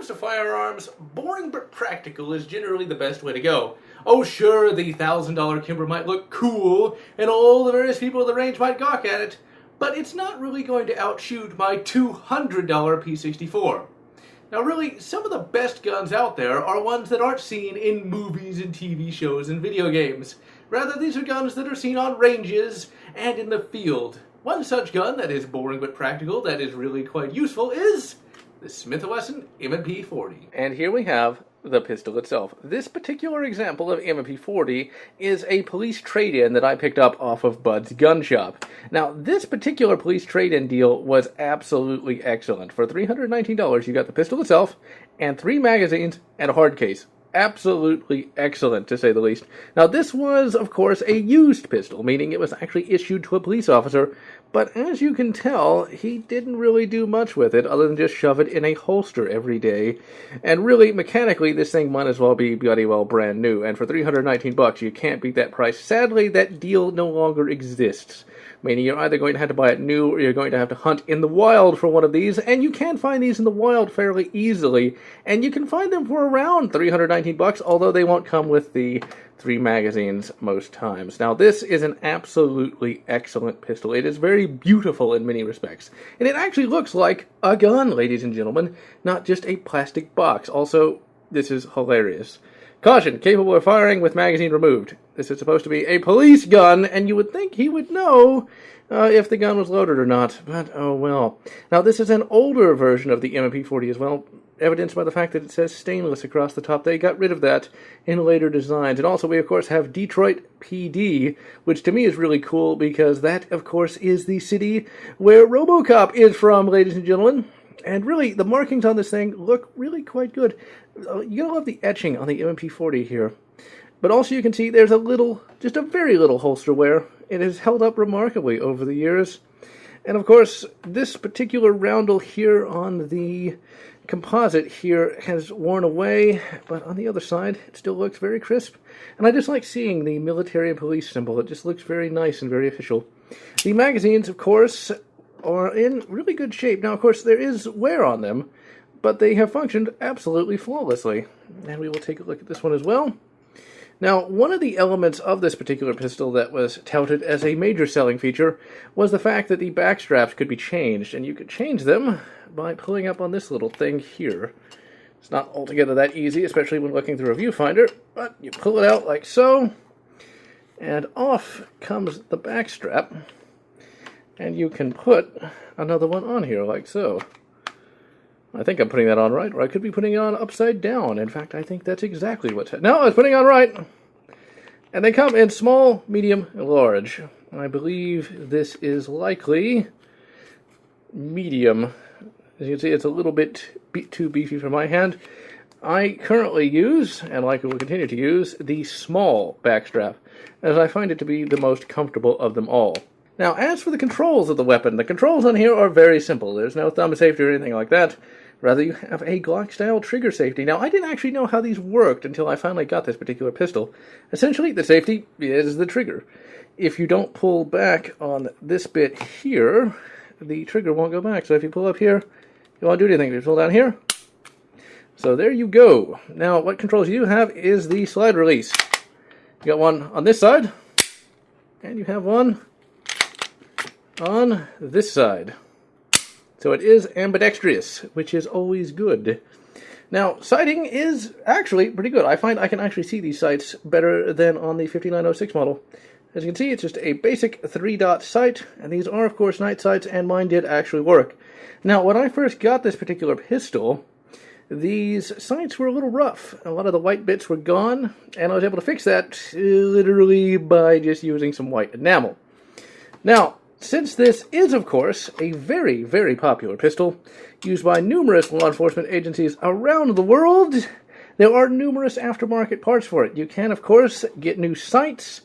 comes to firearms, boring but practical is generally the best way to go. Oh sure, the $1,000 Kimber might look cool, and all the various people at the range might gawk at it, but it's not really going to outshoot my $200 P64. Now really, some of the best guns out there are ones that aren't seen in movies and TV shows and video games. Rather, these are guns that are seen on ranges and in the field. One such gun that is boring but practical, that is really quite useful, is the Smith and Wesson M&P 40. And here we have the pistol itself. This particular example of M&P 40 is a police trade-in that I picked up off of Bud's gun shop. Now, this particular police trade-in deal was absolutely excellent. For $319, you got the pistol itself, and 3 magazines, and a hard case. Absolutely excellent, to say the least. Now, this was, of course, a used pistol, meaning it was actually issued to a police officer, but as you can tell, he didn't really do much with it other than just shove it in a holster every day. And really, mechanically, this thing might as well be bloody well brand new, and for $319, you can't beat that price. Sadly, that deal no longer exists, meaning you're either going to have to buy it new or you're going to have to hunt in the wild for one of these, and you can find these in the wild fairly easily, and you can find them for around $319, although they won't come with the 3 magazines most times. Now, this is an absolutely excellent pistol. It is very beautiful in many respects, and it actually looks like a gun, ladies and gentlemen, not just a plastic box. Also, this is hilarious. Caution, capable of firing with magazine removed. This is supposed to be a police gun, and you would think he would know if the gun was loaded or not, but oh well. Now, this is an older version of the M&P 40 as well, evidenced by the fact that it says stainless across the top. They got rid of that in later designs. And also, we, of course, have Detroit PD, which to me is really cool because that, of course, is the city where RoboCop is from, ladies and gentlemen. And really, the markings on this thing look really quite good. You're going to love the etching on the M&P 40 here. But also you can see there's a little, just a very little holster wear. It has held up remarkably over the years. And of course, this particular roundel here on the composite here has worn away, but on the other side, it still looks very crisp. And I just like seeing the military and police symbol. It just looks very nice and very official. The magazines, of course, are in really good shape. Now, of course, there is wear on them, but they have functioned absolutely flawlessly. And we will take a look at this one as well. Now, one of the elements of this particular pistol that was touted as a major selling feature was the fact that the back straps could be changed, and you could change them by pulling up on this little thing here. It's not altogether that easy, especially when looking through a viewfinder, but you pull it out like so, and off comes the back strap, and you can put another one on here like so. I think I'm putting that on right, or I could be putting it on upside down. In fact, I think that's exactly what's happening. No, I was putting it on right. And they come in small, medium, and large. And I believe this is likely medium. As you can see, it's a little bit too beefy for my hand. I currently use, and likely will continue to use, the small backstrap, as I find it to be the most comfortable of them all. Now, as for the controls of the weapon, the controls on here are very simple. There's no thumb safety or anything like that. Rather, you have a Glock-style trigger safety. Now, I didn't actually know how these worked until I finally got this particular pistol. Essentially, the safety is the trigger. If you don't pull back on this bit here, the trigger won't go back. So if you pull up here, you won't do anything. If you pull down here, so there you go. Now, what controls you have is the slide release. You got one on this side, and you have one on this side. So it is ambidextrous, which is always good. Now, sighting is actually pretty good. I find I can actually see these sights better than on the 5906 model. As you can see, it's just a basic 3-dot sight, and these are, of course, night sights, and mine did actually work. Now, when I first got this particular pistol, these sights were a little rough. A lot of the white bits were gone, and I was able to fix that literally by just using some white enamel. Now, since this is, of course, a very, very popular pistol, used by numerous law enforcement agencies around the world, there are numerous aftermarket parts for it. You can, of course, get new sights.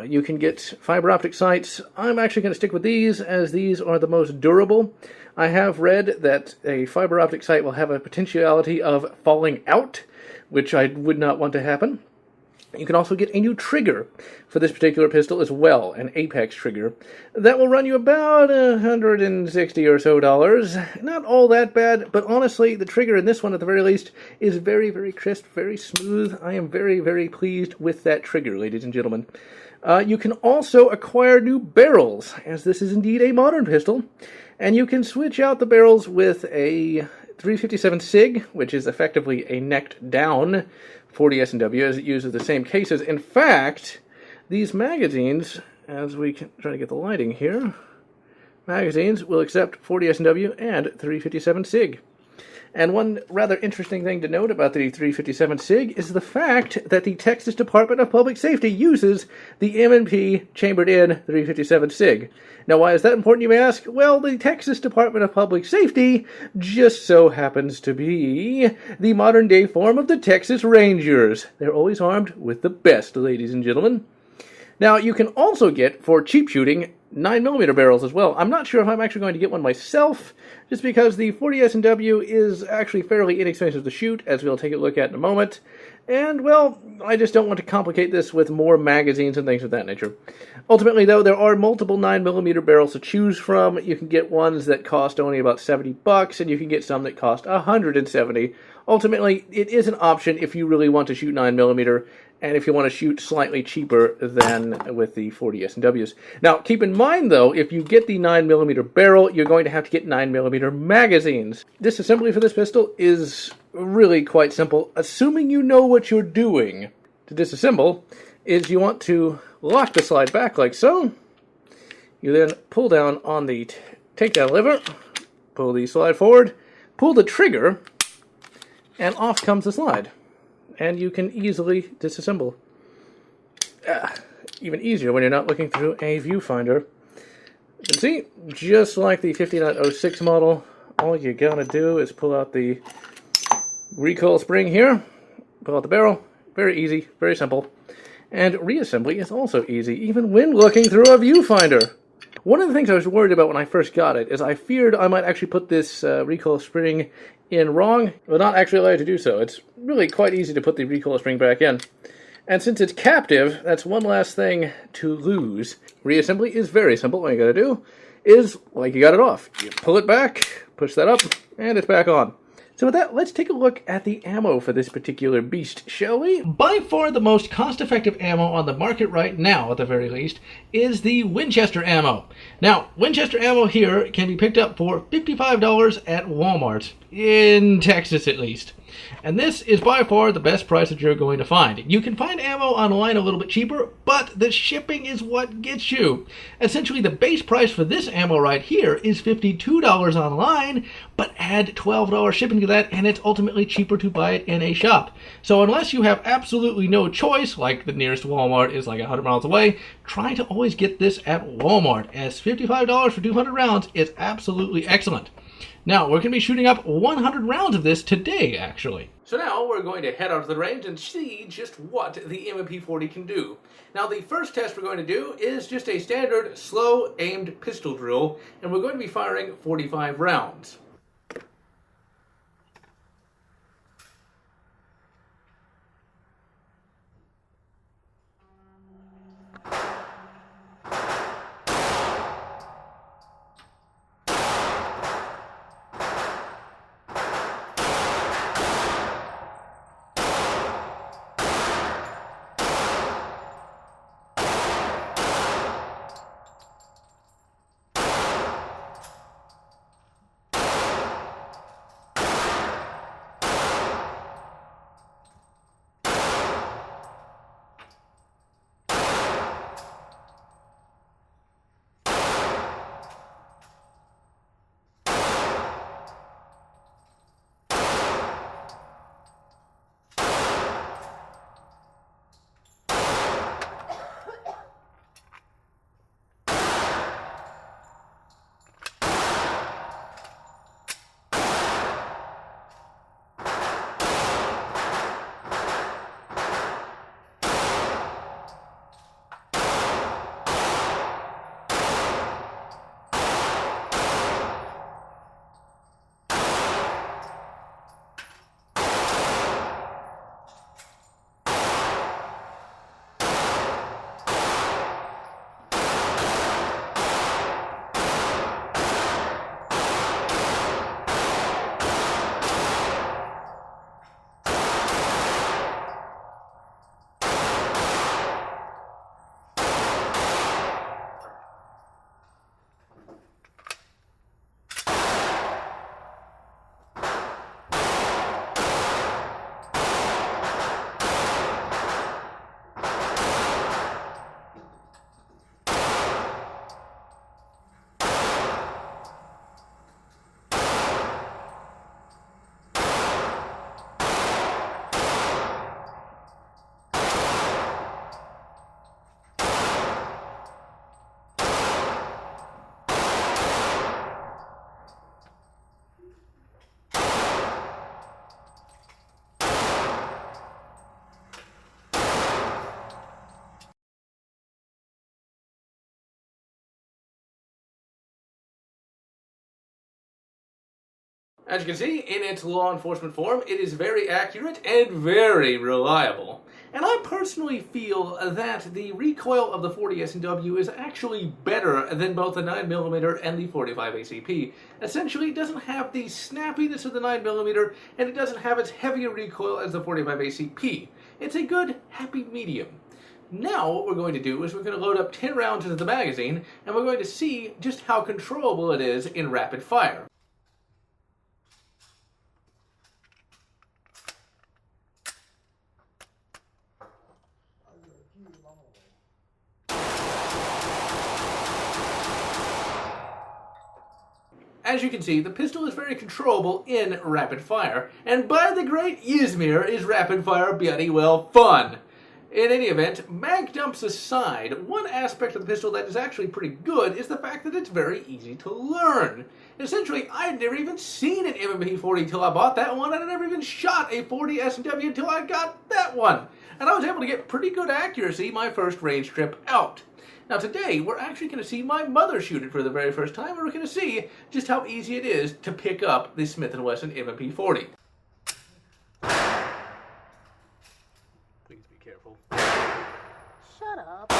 You can get fiber optic sights. I'm actually going to stick with these, as these are the most durable. I have read that a fiber optic sight will have a potentiality of falling out, which I would not want to happen. You can also get a new trigger for this particular pistol as well, an Apex trigger. That will run you about $160 or so. Not all that bad, but honestly, the trigger in this one, at the very least, is very, very crisp, very smooth. I am very, very pleased with that trigger, ladies and gentlemen. You can also acquire new barrels, as this is indeed a modern pistol, and you can switch out the barrels with a 357 SIG, which is effectively a necked down 40 S&W, as it uses the same cases. In fact, these magazines, as we can try to get the lighting here, magazines will accept 40 S&W and 357 SIG. And one rather interesting thing to note about the 357 SIG is the fact that the Texas Department of Public Safety uses the M&P chambered-in 357 SIG. Now, why is that important, you may ask? Well, the Texas Department of Public Safety just so happens to be the modern-day form of the Texas Rangers. They're always armed with the best, ladies and gentlemen. Now, you can also get, for cheap shooting, 9mm barrels as well. I'm not sure if I'm actually going to get one myself, just because the 40 S&W is actually fairly inexpensive to shoot, as we'll take a look at in a moment. And, well, I just don't want to complicate this with more magazines and things of that nature. Ultimately, though, there are multiple 9mm barrels to choose from. You can get ones that cost only about $70, and you can get some that cost $170. Ultimately, it is an option if you really want to shoot 9mm, and if you want to shoot slightly cheaper than with the 40 S&Ws. Now, keep in mind, though, if you get the 9mm barrel, you're going to have to get 9mm magazines. Disassembly for this pistol is really quite simple, assuming you know what you're doing. To disassemble is you want to lock the slide back like so. You then pull down on the takedown lever, pull the slide forward, pull the trigger, and off comes the slide. And you can easily disassemble. Even easier when you're not looking through a viewfinder. You can see, just like the 50.06 model, all you gotta do is pull out the recoil spring here, pull out the barrel. Very easy, very simple. And reassembly is also easy, even when looking through a viewfinder. One of the things I was worried about when I first got it is I feared I might actually put this recoil spring in wrong, but not actually allowed to do so. It's really quite easy to put the recoil spring back in. And since it's captive, that's one last thing to lose. Reassembly is very simple. All you gotta do is, like you got it off, you pull it back, push that up, and it's back on. So with that, let's take a look at the ammo for this particular beast, shall we? By far the most cost-effective ammo on the market right now, at the very least, is the Winchester ammo. Now, Winchester ammo here can be picked up for $55 at Walmart, in Texas at least. And this is by far the best price that you're going to find. You can find ammo online a little bit cheaper, but the shipping is what gets you. Essentially, the base price for this ammo right here is $52 online, but add $12 shipping to that, and it's ultimately cheaper to buy it in a shop. So unless you have absolutely no choice, like the nearest Walmart is like 100 miles away, try to always get this at Walmart, as $55 for 200 rounds is absolutely excellent. Now, we're going to be shooting up 100 rounds of this today, actually. So now we're going to head out to the range and see just what the M&P 40 can do. Now, the first test we're going to do is just a standard slow-aimed pistol drill, and we're going to be firing 45 rounds. As you can see, in its law enforcement form, it is very accurate and very reliable. And I personally feel that the recoil of the 40 S&W is actually better than both the 9mm and the 45 ACP. Essentially, it doesn't have the snappiness of the 9mm, and it doesn't have its heavier recoil as the 45 ACP. It's a good, happy medium. Now what we're going to do is we're going to load up 10 rounds into the magazine, and we're going to see just how controllable it is in rapid fire. As you can see, the pistol is very controllable in rapid fire, and by the great Ysmir is rapid fire bloody well fun. In any event, mag dumps aside, one aspect of the pistol that is actually pretty good is the fact that it's very easy to learn. Essentially, I'd never even seen an M&P 40 till I bought that one, and I never even shot a 40 S&W until I got that one. And I was able to get pretty good accuracy my first range trip out. Now today, we're actually going to see my mother shoot it for the very first time, and we're going to see just how easy it is to pick up the Smith and Wesson M&P 40. Please be careful. Shut up.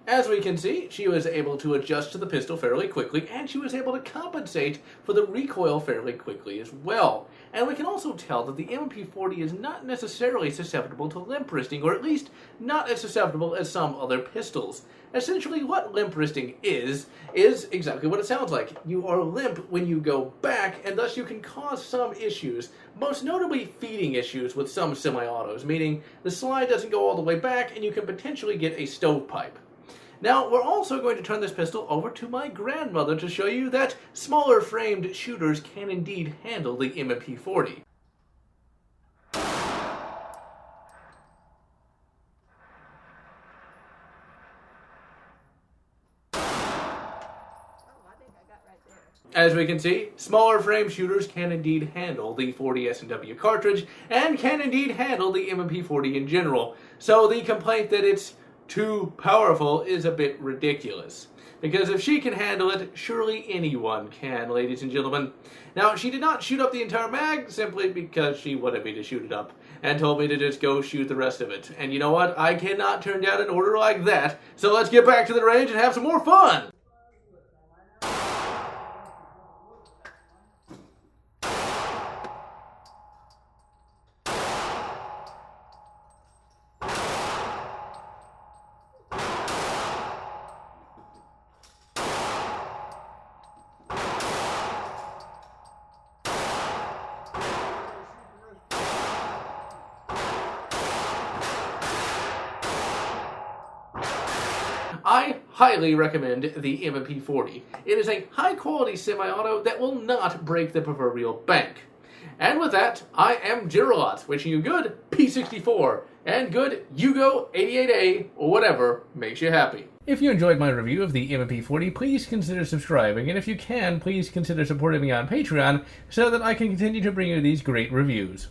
As we can see, she was able to adjust to the pistol fairly quickly, and she was able to compensate for the recoil fairly quickly as well. And we can also tell that the M&P 40 is not necessarily susceptible to limp wristing, or at least not as susceptible as some other pistols. Essentially, what limp wristing is exactly what it sounds like. You are limp when you go back, and thus you can cause some issues, most notably feeding issues with some semi-autos, meaning the slide doesn't go all the way back, and you can potentially get a stovepipe. Now, we're also going to turn this pistol over to my grandmother to show you that smaller framed shooters can indeed handle the M&P 40. As we can see, smaller frame shooters can indeed handle the 40 S&W cartridge, and can indeed handle the M&P 40 in general. So the complaint that it's too powerful is a bit ridiculous. Because if she can handle it, surely anyone can, ladies and gentlemen. Now, she did not shoot up the entire mag simply because she wanted me to shoot it up, and told me to just go shoot the rest of it. And you know what? I cannot turn down an order like that, so let's get back to the range and have some more fun! I highly recommend the M&P 40. It is a high-quality semi-auto that will not break the proverbial bank. And with that, I am GeneralLotz, wishing you good P64 and good Yugo 88A, or whatever makes you happy. If you enjoyed my review of the M&P 40, please consider subscribing, and if you can, please consider supporting me on Patreon so that I can continue to bring you these great reviews.